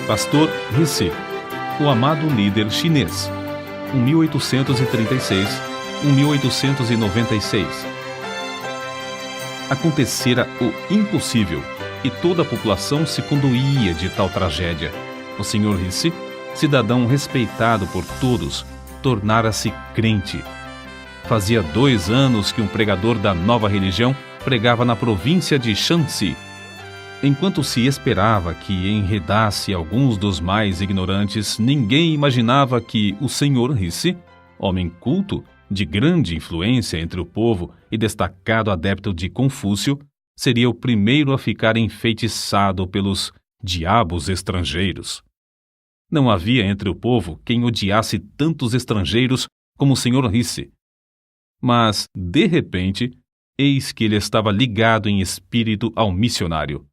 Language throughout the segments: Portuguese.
Pastor Rissy, o amado líder chinês, 1836-1896. Acontecera o impossível e toda a população se condoía de tal tragédia. O Sr. Rissy, cidadão respeitado por todos, tornara-se crente. Fazia 2 anos que um pregador da nova religião pregava na província de Shanxi. Enquanto se esperava que enredasse alguns dos mais ignorantes, ninguém imaginava que o Sr. Rissy, homem culto, de grande influência entre o povo e destacado adepto de Confúcio, seria o primeiro a ficar enfeitiçado pelos diabos estrangeiros. Não havia entre o povo quem odiasse tantos estrangeiros como o Sr. Rissy. Mas, de repente, eis que ele estava ligado em espírito ao missionário.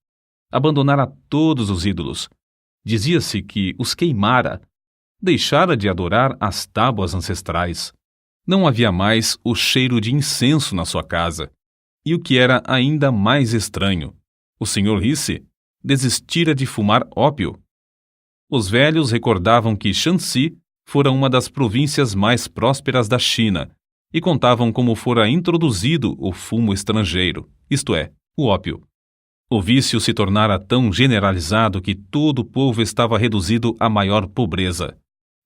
Abandonara todos os ídolos. Dizia-se que os queimara. Deixara de adorar as tábuas ancestrais. Não havia mais o cheiro de incenso na sua casa. E o que era ainda mais estranho, o Sr. Rissy desistira de fumar ópio. Os velhos recordavam que Shanxi fora uma das províncias mais prósperas da China e contavam como fora introduzido o fumo estrangeiro, isto é, o ópio. O vício se tornara tão generalizado que todo o povo estava reduzido à maior pobreza.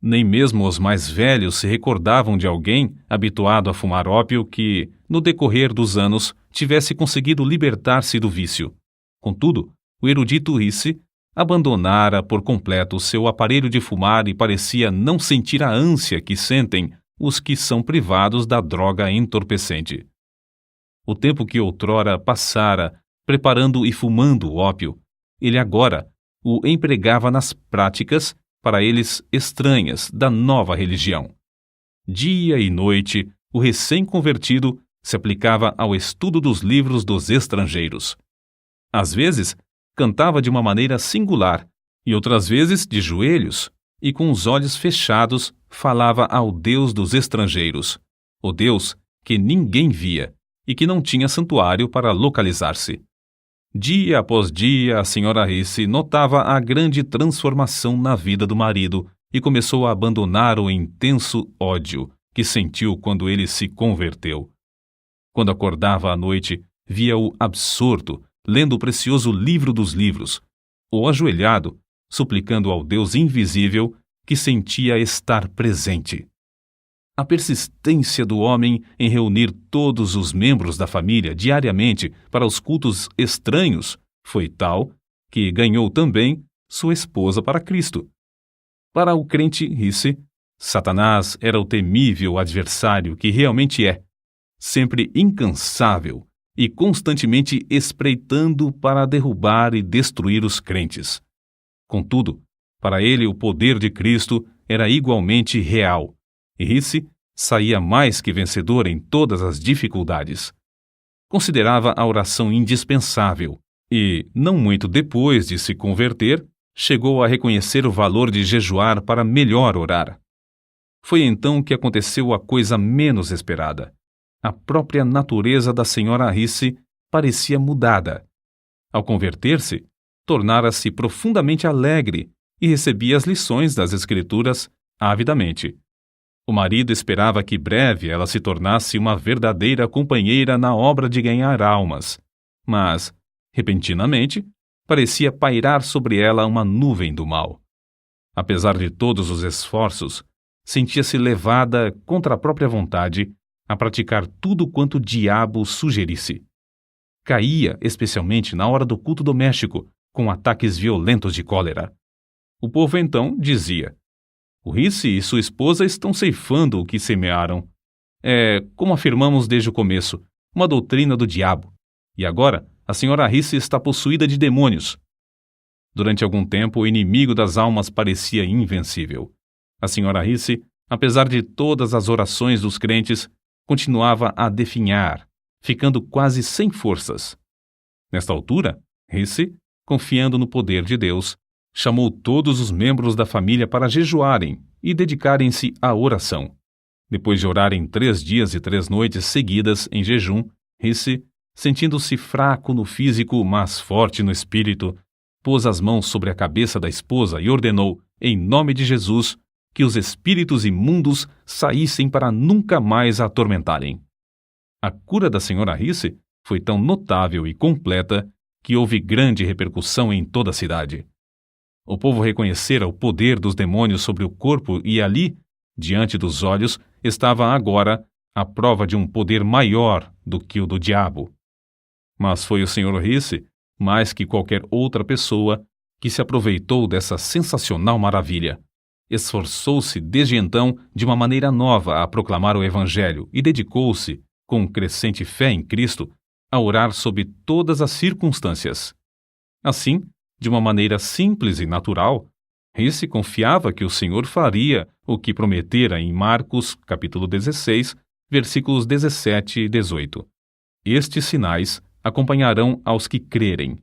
Nem mesmo os mais velhos se recordavam de alguém habituado a fumar ópio que, no decorrer dos anos, tivesse conseguido libertar-se do vício. Contudo, o erudito Rissy abandonara por completo o seu aparelho de fumar e parecia não sentir a ânsia que sentem os que são privados da droga entorpecente. O tempo que outrora passara preparando e fumando o ópio, ele agora o empregava nas práticas, para eles estranhas, da nova religião. Dia e noite, o recém-convertido se aplicava ao estudo dos livros dos estrangeiros. Às vezes, cantava de uma maneira singular, e outras vezes de joelhos, e com os olhos fechados falava ao Deus dos estrangeiros, o Deus que ninguém via e que não tinha santuário para localizar-se. Dia após dia, a Sra. Rissy notava a grande transformação na vida do marido e começou a abandonar o intenso ódio que sentiu quando ele se converteu. Quando acordava à noite, via-o absorto, lendo o precioso livro dos livros, ou ajoelhado, suplicando ao Deus invisível que sentia estar presente. A persistência do homem em reunir todos os membros da família diariamente para os cultos estranhos foi tal que ganhou também sua esposa para Cristo. Para o crente Rissy, Satanás era o temível adversário que realmente é, sempre incansável e constantemente espreitando para derrubar e destruir os crentes. Contudo, para ele o poder de Cristo era igualmente real, e Rissy saía mais que vencedor em todas as dificuldades. Considerava a oração indispensável e, não muito depois de se converter, chegou a reconhecer o valor de jejuar para melhor orar. Foi então que aconteceu a coisa menos esperada. A própria natureza da Sra. Rissy parecia mudada. Ao converter-se, tornara-se profundamente alegre e recebia as lições das Escrituras avidamente. O marido esperava que breve ela se tornasse uma verdadeira companheira na obra de ganhar almas, mas, repentinamente, parecia pairar sobre ela uma nuvem do mal. Apesar de todos os esforços, sentia-se levada, contra a própria vontade, a praticar tudo quanto o diabo sugerisse. Caía, especialmente na hora do culto doméstico, com ataques violentos de cólera. O povo então dizia: o Rissy e sua esposa estão ceifando o que semearam. É, como afirmamos desde o começo, uma doutrina do diabo. E agora, a Sra. Rissy está possuída de demônios. Durante algum tempo, o inimigo das almas parecia invencível. A Sra. Rissy, apesar de todas as orações dos crentes, continuava a definhar, ficando quase sem forças. Nesta altura, Rissy, confiando no poder de Deus, chamou todos os membros da família para jejuarem e dedicarem-se à oração. Depois de orarem 3 dias e 3 noites seguidas em jejum, Rissy, sentindo-se fraco no físico, mas forte no espírito, pôs as mãos sobre a cabeça da esposa e ordenou, em nome de Jesus, que os espíritos imundos saíssem para nunca mais a atormentarem. A cura da senhora Risse foi tão notável e completa que houve grande repercussão em toda a cidade. O povo reconhecera o poder dos demônios sobre o corpo e ali, diante dos olhos, estava agora a prova de um poder maior do que o do diabo. Mas foi o Sr. Risse, mais que qualquer outra pessoa, que se aproveitou dessa sensacional maravilha. Esforçou-se desde então de uma maneira nova a proclamar o Evangelho e dedicou-se, com crescente fé em Cristo, a orar sob todas as circunstâncias. Assim, de uma maneira simples e natural, Risse confiava que o Senhor faria o que prometera em Marcos, capítulo 16, versículos 17 e 18. Estes sinais acompanharão aos que crerem.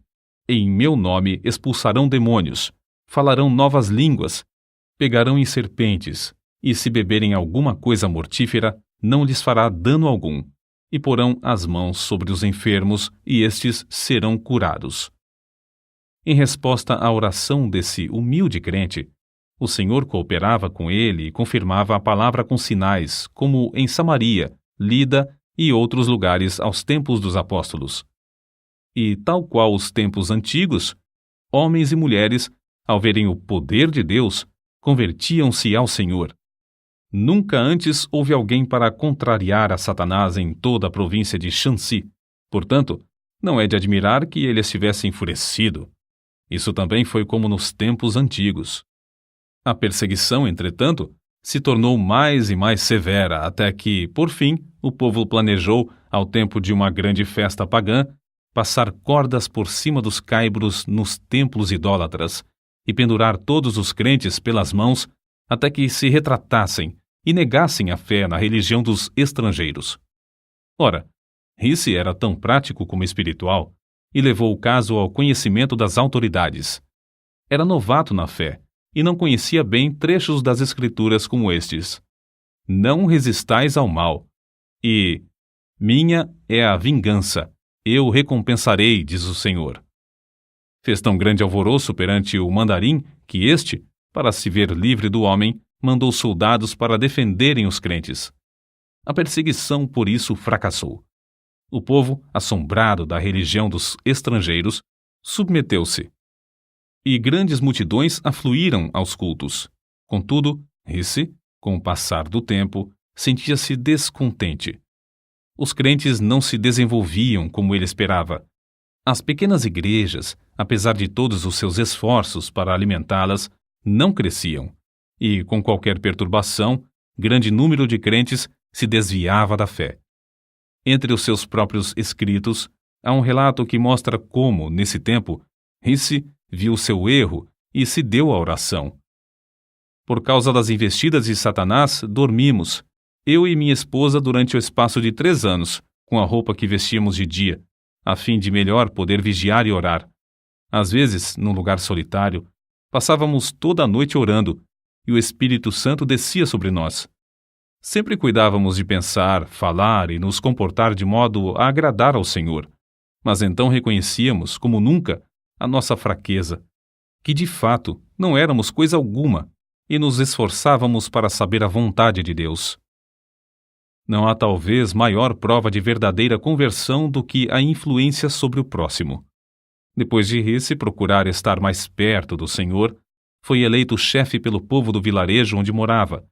Em meu nome expulsarão demônios, falarão novas línguas, pegarão em serpentes, e se beberem alguma coisa mortífera, não lhes fará dano algum, e porão as mãos sobre os enfermos, e estes serão curados. Em resposta à oração desse humilde crente, o Senhor cooperava com ele e confirmava a palavra com sinais, como em Samaria, Lida e outros lugares aos tempos dos apóstolos. E, tal qual os tempos antigos, homens e mulheres, ao verem o poder de Deus, convertiam-se ao Senhor. Nunca antes houve alguém para contrariar a Satanás em toda a província de Shanxi. Portanto, não é de admirar que ele estivesse enfurecido. Isso também foi como nos tempos antigos. A perseguição, entretanto, se tornou mais e mais severa, até que, por fim, o povo planejou, ao tempo de uma grande festa pagã, passar cordas por cima dos caibros nos templos idólatras e pendurar todos os crentes pelas mãos até que se retratassem e negassem a fé na religião dos estrangeiros. Ora, Risse era tão prático como espiritual e levou o caso ao conhecimento das autoridades. Era novato na fé e não conhecia bem trechos das Escrituras como estes: Não resistais ao mal, e minha é a vingança, eu recompensarei, diz o Senhor. Fez tão grande alvoroço perante o mandarim que este, para se ver livre do homem, mandou soldados para defenderem os crentes. A perseguição, por isso, fracassou. O povo, assombrado da religião dos estrangeiros, submeteu-se. E grandes multidões afluíram aos cultos. Contudo, Risse, com o passar do tempo, sentia-se descontente. Os crentes não se desenvolviam como ele esperava. As pequenas igrejas, apesar de todos os seus esforços para alimentá-las, não cresciam. E, com qualquer perturbação, grande número de crentes se desviava da fé. Entre os seus próprios escritos, há um relato que mostra como, nesse tempo, Risse viu seu erro e se deu à oração. Por causa das investidas de Satanás, dormimos, eu e minha esposa, durante o espaço de 3 anos, com a roupa que vestíamos de dia, a fim de melhor poder vigiar e orar. Às vezes, num lugar solitário, passávamos toda a noite orando, e o Espírito Santo descia sobre nós. Sempre cuidávamos de pensar, falar e nos comportar de modo a agradar ao Senhor, mas então reconhecíamos, como nunca, a nossa fraqueza, que de fato não éramos coisa alguma, e nos esforçávamos para saber a vontade de Deus. Não há talvez maior prova de verdadeira conversão do que a influência sobre o próximo. Depois de Risse procurar estar mais perto do Senhor, foi eleito chefe pelo povo do vilarejo onde morava,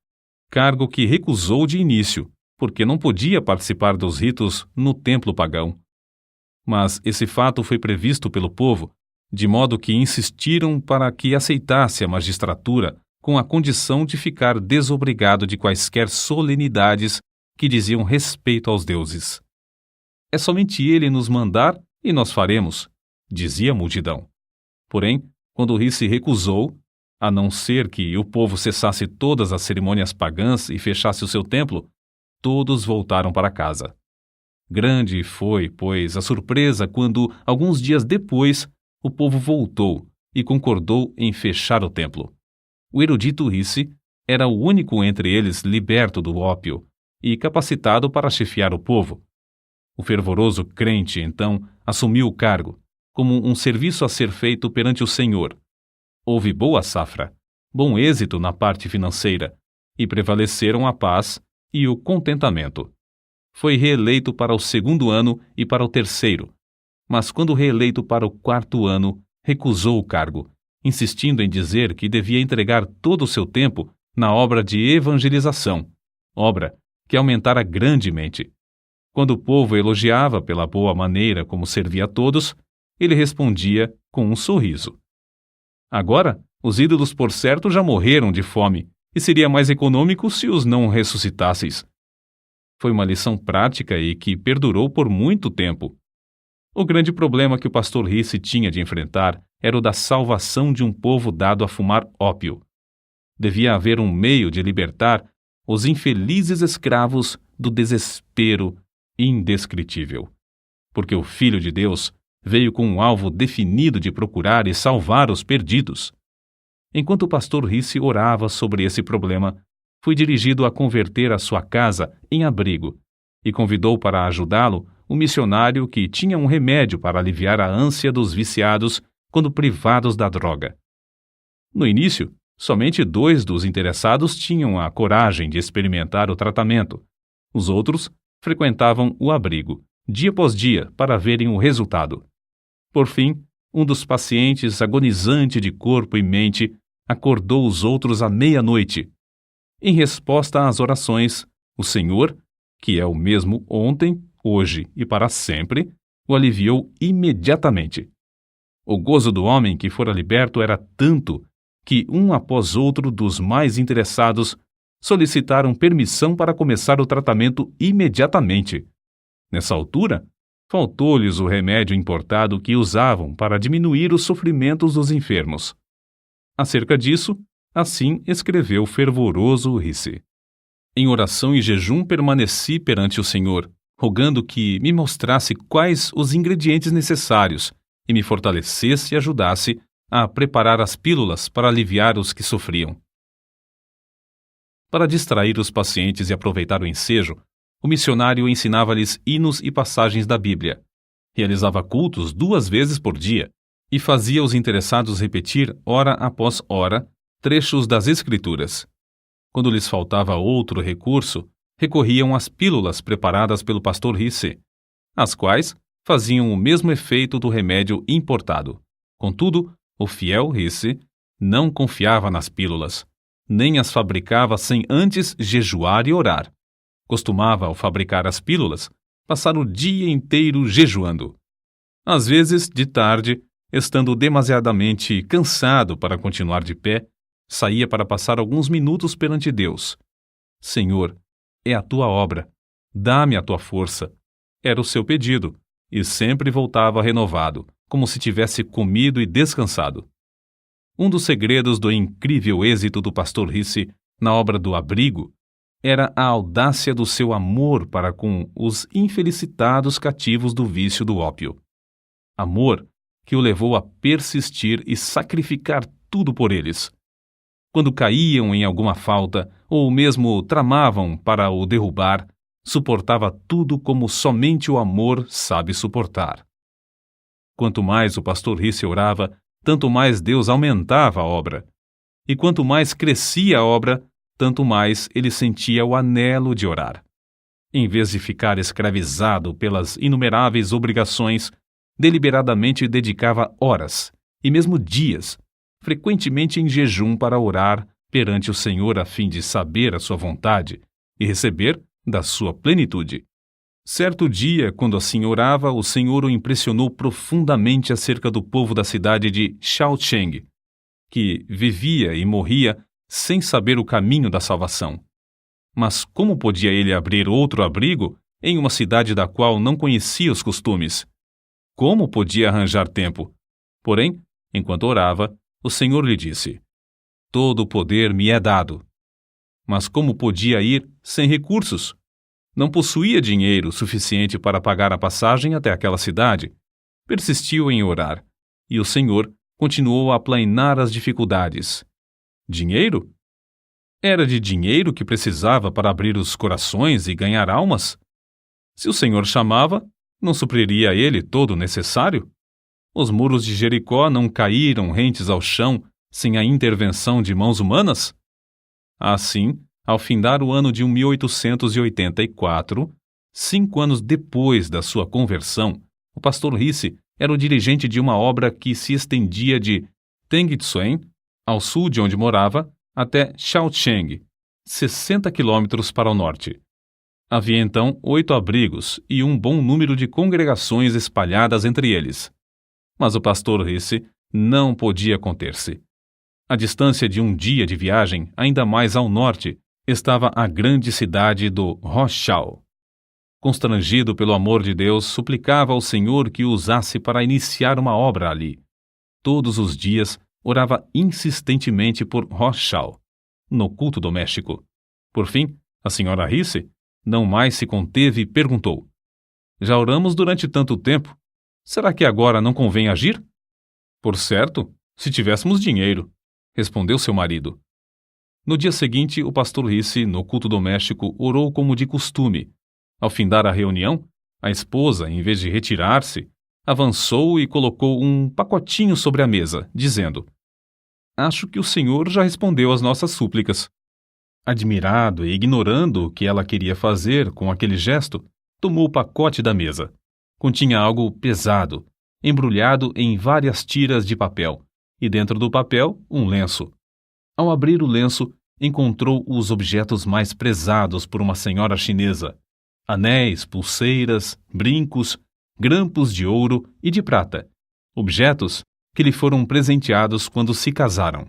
cargo que recusou de início, porque não podia participar dos ritos no templo pagão. Mas esse fato foi previsto pelo povo, de modo que insistiram para que aceitasse a magistratura com a condição de ficar desobrigado de quaisquer solenidades que diziam respeito aos deuses. É somente ele nos mandar e nós faremos, dizia a multidão. Porém, quando Risse recusou, a não ser que o povo cessasse todas as cerimônias pagãs e fechasse o seu templo, todos voltaram para casa. Grande foi, pois, a surpresa quando, alguns dias depois, o povo voltou e concordou em fechar o templo. O erudito Risse era o único entre eles liberto do ópio e capacitado para chefiar o povo. O fervoroso crente, então, assumiu o cargo, como um serviço a ser feito perante o Senhor. Houve boa safra, bom êxito na parte financeira, e prevaleceram a paz e o contentamento. Foi reeleito para o 2º ano e para o 3º, mas quando reeleito para o 4º ano, recusou o cargo, insistindo em dizer que devia entregar todo o seu tempo na obra de evangelização, obra que aumentara grandemente. Quando o povo elogiava pela boa maneira como servia a todos, ele respondia com um sorriso. Agora, os ídolos por certo já morreram de fome, e seria mais econômico se os não ressuscitasseis. Foi uma lição prática e que perdurou por muito tempo. O grande problema que o pastor Risse tinha de enfrentar era o da salvação de um povo dado a fumar ópio. Devia haver um meio de libertar os infelizes escravos do desespero indescritível. Porque o Filho de Deus veio com um alvo definido de procurar e salvar os perdidos. Enquanto o pastor Risse orava sobre esse problema, foi dirigido a converter a sua casa em abrigo e convidou para ajudá-lo um missionário que tinha um remédio para aliviar a ânsia dos viciados quando privados da droga. No início, somente 2 dos interessados tinham a coragem de experimentar o tratamento. Os outros frequentavam o abrigo, dia após dia, para verem o resultado. Por fim, um dos pacientes, agonizante de corpo e mente, acordou os outros à meia-noite. Em resposta às orações, o Senhor, que é o mesmo ontem, hoje e para sempre, o aliviou imediatamente. O gozo do homem que fora liberto era tanto que um após outro dos mais interessados solicitaram permissão para começar o tratamento imediatamente. Nessa altura, faltou-lhes o remédio importado que usavam para diminuir os sofrimentos dos enfermos. Acerca disso, assim escreveu fervoroso Risse. Em oração e jejum permaneci perante o Senhor, rogando que me mostrasse quais os ingredientes necessários e me fortalecesse e ajudasse a preparar as pílulas para aliviar os que sofriam. Para distrair os pacientes e aproveitar o ensejo, o missionário ensinava-lhes hinos e passagens da Bíblia, realizava cultos 2 vezes por dia e fazia os interessados repetir, hora após hora, trechos das Escrituras. Quando lhes faltava outro recurso, recorriam às pílulas preparadas pelo pastor Risse, as quais faziam o mesmo efeito do remédio importado. Contudo, o fiel Risse não confiava nas pílulas, nem as fabricava sem antes jejuar e orar. Costumava, ao fabricar as pílulas, passar o dia inteiro jejuando. Às vezes, de tarde, estando demasiadamente cansado para continuar de pé, saía para passar alguns minutos perante Deus. Senhor, é a tua obra, dá-me a tua força. Era o seu pedido, e sempre voltava renovado, como se tivesse comido e descansado. Um dos segredos do incrível êxito do pastor Risse na obra do abrigo era a audácia do seu amor para com os infelicitados cativos do vício do ópio. Amor que o levou a persistir e sacrificar tudo por eles. Quando caíam em alguma falta, ou mesmo tramavam para o derrubar, suportava tudo como somente o amor sabe suportar. Quanto mais o pastor Risse orava, tanto mais Deus aumentava a obra. E quanto mais crescia a obra, tanto mais ele sentia o anelo de orar. Em vez de ficar escravizado pelas inumeráveis obrigações, deliberadamente dedicava horas, e mesmo dias, frequentemente em jejum para orar perante o Senhor a fim de saber a sua vontade e receber da sua plenitude. Certo dia, quando assim orava, o Senhor o impressionou profundamente acerca do povo da cidade de Shaocheng, que vivia e morria sem saber o caminho da salvação. Mas como podia ele abrir outro abrigo em uma cidade da qual não conhecia os costumes? Como podia arranjar tempo? Porém, enquanto orava, o Senhor lhe disse: todo o poder me é dado. Mas como podia ir sem recursos? Não possuía dinheiro suficiente para pagar a passagem até aquela cidade. Persistiu em orar, e o Senhor continuou a aplainar as dificuldades. Dinheiro? Era de dinheiro que precisava para abrir os corações e ganhar almas? Se o Senhor chamava, não supriria a ele todo o necessário? Os muros de Jericó não caíram rentes ao chão sem a intervenção de mãos humanas? Assim, ao findar o ano de 1884, 5 anos depois da sua conversão, o pastor Risse era o dirigente de uma obra que se estendia de Tengitsuen, ao sul de onde morava, até Shaocheng, 60 quilômetros para o norte. Havia então 8 abrigos e um bom número de congregações espalhadas entre eles. Mas o pastor Risse não podia conter-se. À distância de um dia de viagem, ainda mais ao norte, estava a grande cidade do Rochal. Constrangido pelo amor de Deus, suplicava ao Senhor que o usasse para iniciar uma obra ali. Todos os dias, orava insistentemente por Rochal, no culto doméstico. Por fim, a senhora Risse não mais se conteve e perguntou: Já oramos durante tanto tempo. Será que agora não convém agir? Por certo, se tivéssemos dinheiro, respondeu seu marido. No dia seguinte, o pastor Risse, no culto doméstico, orou como de costume. Ao findar a reunião, a esposa, em vez de retirar-se, avançou e colocou um pacotinho sobre a mesa, dizendo: Acho que o Senhor já respondeu às nossas súplicas. Admirado e ignorando o que ela queria fazer com aquele gesto, tomou o pacote da mesa. Continha algo pesado, embrulhado em várias tiras de papel, e dentro do papel, um lenço. Ao abrir o lenço, encontrou os objetos mais prezados por uma senhora chinesa: anéis, pulseiras, brincos, grampos de ouro e de prata, objetos que lhe foram presenteados quando se casaram.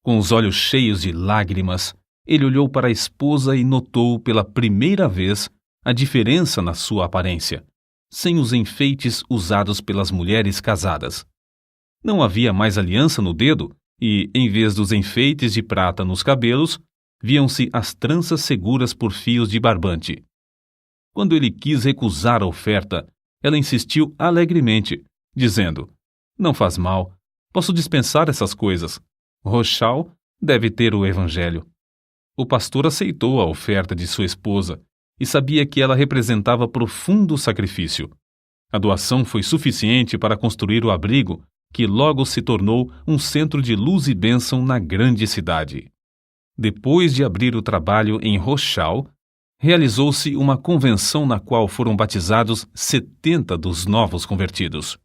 Com os olhos cheios de lágrimas, ele olhou para a esposa e notou pela primeira vez a diferença na sua aparência, sem os enfeites usados pelas mulheres casadas. Não havia mais aliança no dedo e, em vez dos enfeites de prata nos cabelos, viam-se as tranças seguras por fios de barbante. Quando ele quis recusar a oferta, ela insistiu alegremente, dizendo: Não faz mal, posso dispensar essas coisas. Rochal deve ter o evangelho. O pastor aceitou a oferta de sua esposa e sabia que ela representava profundo sacrifício. A doação foi suficiente para construir o abrigo, que logo se tornou um centro de luz e bênção na grande cidade. Depois de abrir o trabalho em Rochal, realizou-se uma convenção na qual foram batizados 70 dos novos convertidos.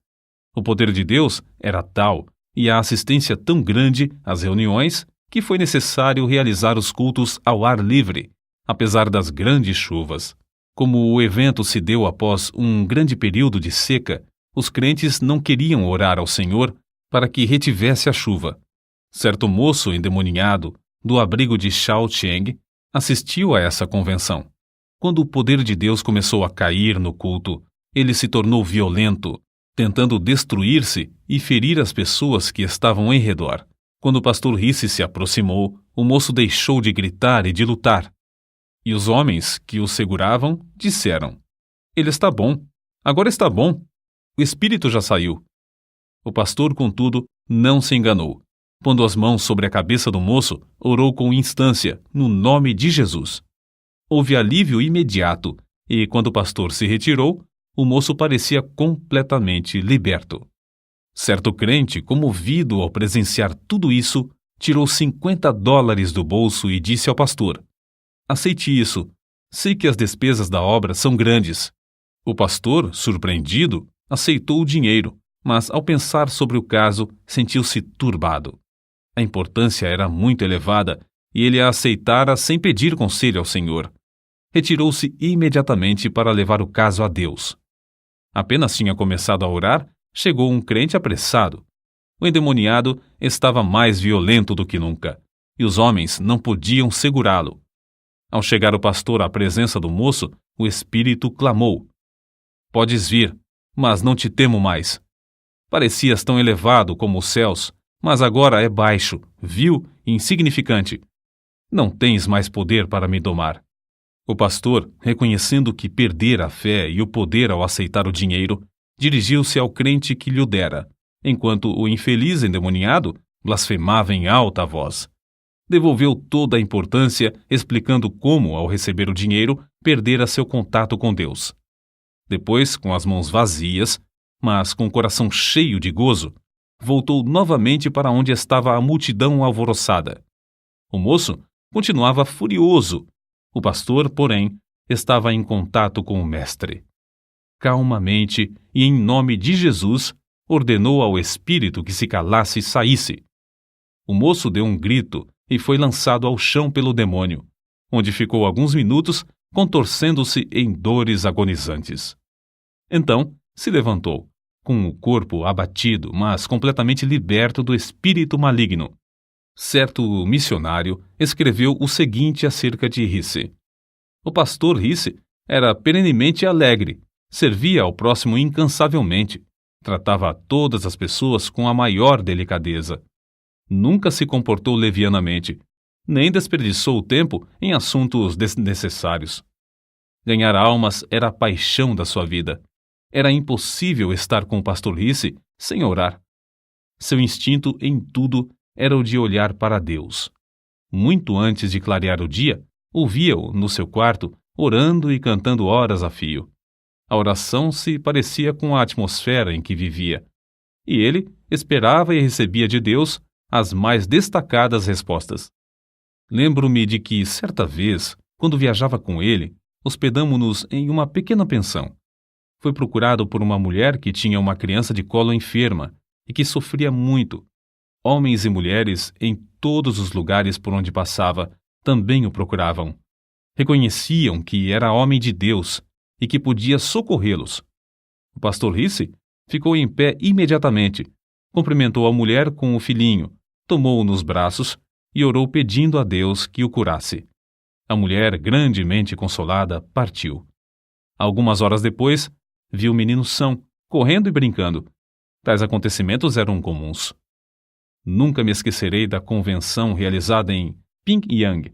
O poder de Deus era tal e a assistência tão grande às reuniões que foi necessário realizar os cultos ao ar livre, apesar das grandes chuvas. Como o evento se deu após um grande período de seca, os crentes não queriam orar ao Senhor para que retivesse a chuva. Certo moço endemoniado, do abrigo de Shaocheng, assistiu a essa convenção. Quando o poder de Deus começou a cair no culto, ele se tornou violento, tentando destruir-se e ferir as pessoas que estavam em redor. Quando o pastor Risse se aproximou, o moço deixou de gritar e de lutar. E os homens que o seguravam disseram: Ele está bom, agora está bom. O espírito já saiu. O pastor, contudo, não se enganou. Pondo as mãos sobre a cabeça do moço, orou com instância, no nome de Jesus. Houve alívio imediato, e quando o pastor se retirou, o moço parecia completamente liberto. Certo crente, comovido ao presenciar tudo isso, tirou $50 do bolso e disse ao pastor: Aceite isso. Sei que as despesas da obra são grandes. O pastor, surpreendido, aceitou o dinheiro, mas ao pensar sobre o caso, sentiu-se turbado. A importância era muito elevada e ele a aceitara sem pedir conselho ao Senhor. Retirou-se imediatamente para levar o caso a Deus. Apenas tinha começado a orar, chegou um crente apressado. O endemoniado estava mais violento do que nunca, e os homens não podiam segurá-lo. Ao chegar o pastor à presença do moço, o espírito clamou: Podes vir, mas não te temo mais. Parecias tão elevado como os céus, mas agora é baixo, vil e insignificante. Não tens mais poder para me domar. O pastor, reconhecendo que perdera a fé e o poder ao aceitar o dinheiro, dirigiu-se ao crente que lhe o dera, enquanto o infeliz endemoniado blasfemava em alta voz. Devolveu toda a importância, explicando como, ao receber o dinheiro, perdera seu contato com Deus. Depois, com as mãos vazias, mas com o coração cheio de gozo, voltou novamente para onde estava a multidão alvoroçada. O moço continuava furioso. O pastor, porém, estava em contato com o mestre. Calmamente e em nome de Jesus, ordenou ao espírito que se calasse e saísse. O moço deu um grito e foi lançado ao chão pelo demônio, onde ficou alguns minutos contorcendo-se em dores agonizantes. Então se levantou, com o corpo abatido, mas completamente liberto do espírito maligno. Certo missionário escreveu o seguinte acerca de Risse: o pastor Risse era perenemente alegre, servia ao próximo incansavelmente, tratava a todas as pessoas com a maior delicadeza. Nunca se comportou levianamente, nem desperdiçou o tempo em assuntos desnecessários. Ganhar almas era a paixão da sua vida. Era impossível estar com o pastor Risse sem orar. Seu instinto em tudo era o de olhar para Deus. Muito antes de clarear o dia, ouvia-o no seu quarto, orando e cantando horas a fio. A oração se parecia com a atmosfera em que vivia, e ele esperava e recebia de Deus as mais destacadas respostas. Lembro-me de que, certa vez, quando viajava com ele, hospedamo-nos em uma pequena pensão. Foi procurado por uma mulher que tinha uma criança de colo enferma e que sofria muito. Homens e mulheres, em todos os lugares por onde passava, também o procuravam. Reconheciam que era homem de Deus e que podia socorrê-los. O pastor Risse ficou em pé imediatamente, cumprimentou a mulher com o filhinho, tomou-o nos braços e orou pedindo a Deus que o curasse. A mulher, grandemente consolada, partiu. Algumas horas depois, viu o menino são, correndo e brincando. Tais acontecimentos eram comuns. Nunca me esquecerei da convenção realizada em Pyongyang.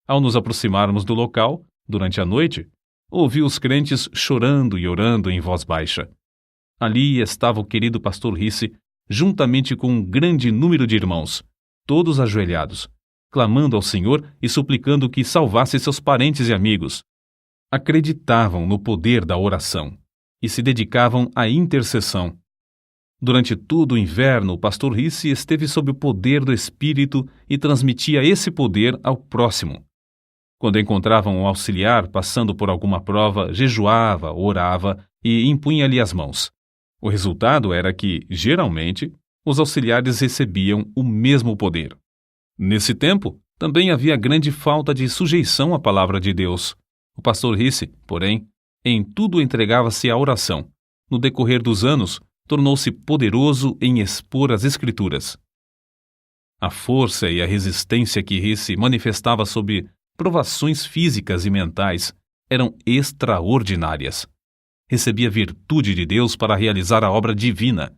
Ao nos aproximarmos do local, durante a noite, ouvi os crentes chorando e orando em voz baixa. Ali estava o querido pastor Risse, juntamente com um grande número de irmãos, todos ajoelhados, clamando ao Senhor e suplicando que salvasse seus parentes e amigos. Acreditavam no poder da oração e se dedicavam à intercessão. Durante todo o inverno, o pastor Risse esteve sob o poder do Espírito e transmitia esse poder ao próximo. Quando encontravam um auxiliar passando por alguma prova, jejuava, orava e impunha-lhe as mãos. O resultado era que, geralmente, os auxiliares recebiam o mesmo poder. Nesse tempo, também havia grande falta de sujeição à palavra de Deus. O pastor Risse, porém, em tudo entregava-se à oração. No decorrer dos anos, tornou-se poderoso em expor as Escrituras. A força e a resistência que Risse manifestava sob provações físicas e mentais eram extraordinárias. Recebia virtude de Deus para realizar a obra divina.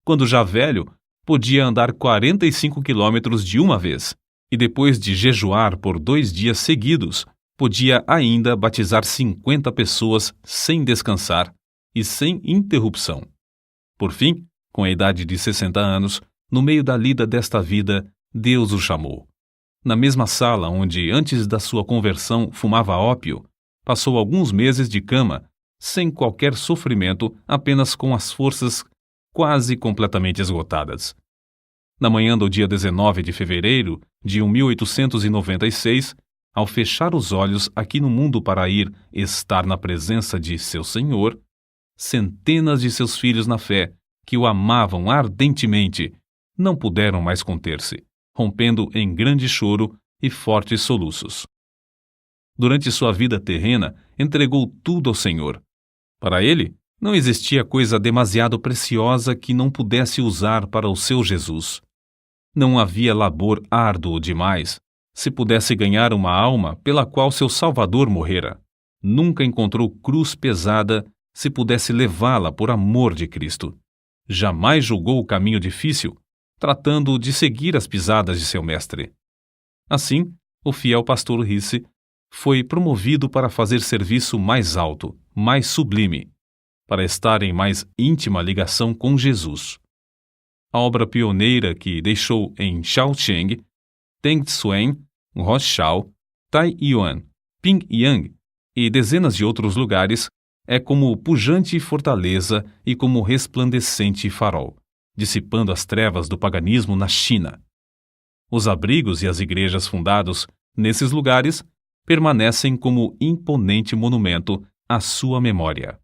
Quando já velho, podia andar 45 quilômetros de uma vez, e depois de jejuar por 2 dias seguidos, podia ainda batizar 50 pessoas sem descansar e sem interrupção. Por fim, com a idade de 60 anos, no meio da lida desta vida, Deus o chamou. Na mesma sala onde, antes da sua conversão, fumava ópio, passou alguns meses de cama, sem qualquer sofrimento, apenas com as forças quase completamente esgotadas. Na manhã do dia 19 de fevereiro de 1896, ao fechar os olhos aqui no mundo para ir estar na presença de seu Senhor, centenas de seus filhos na fé, que o amavam ardentemente, não puderam mais conter-se, rompendo em grande choro e fortes soluços. Durante sua vida terrena, entregou tudo ao Senhor. Para ele, não existia coisa demasiado preciosa que não pudesse usar para o seu Jesus. Não havia labor árduo demais, se pudesse ganhar uma alma pela qual seu Salvador morrera. Nunca encontrou cruz pesada, se pudesse levá-la por amor de Cristo. Jamais julgou o caminho difícil, tratando de seguir as pisadas de seu mestre. Assim, o fiel pastor Risse foi promovido para fazer serviço mais alto, mais sublime, para estar em mais íntima ligação com Jesus. A obra pioneira que deixou em Shaoxing, Tengsuen, Roshao, Taiyuan, Pyongyang e dezenas de outros lugares é como pujante fortaleza e como resplandecente farol, dissipando as trevas do paganismo na China. Os abrigos e as igrejas fundados nesses lugares permanecem como imponente monumento à sua memória.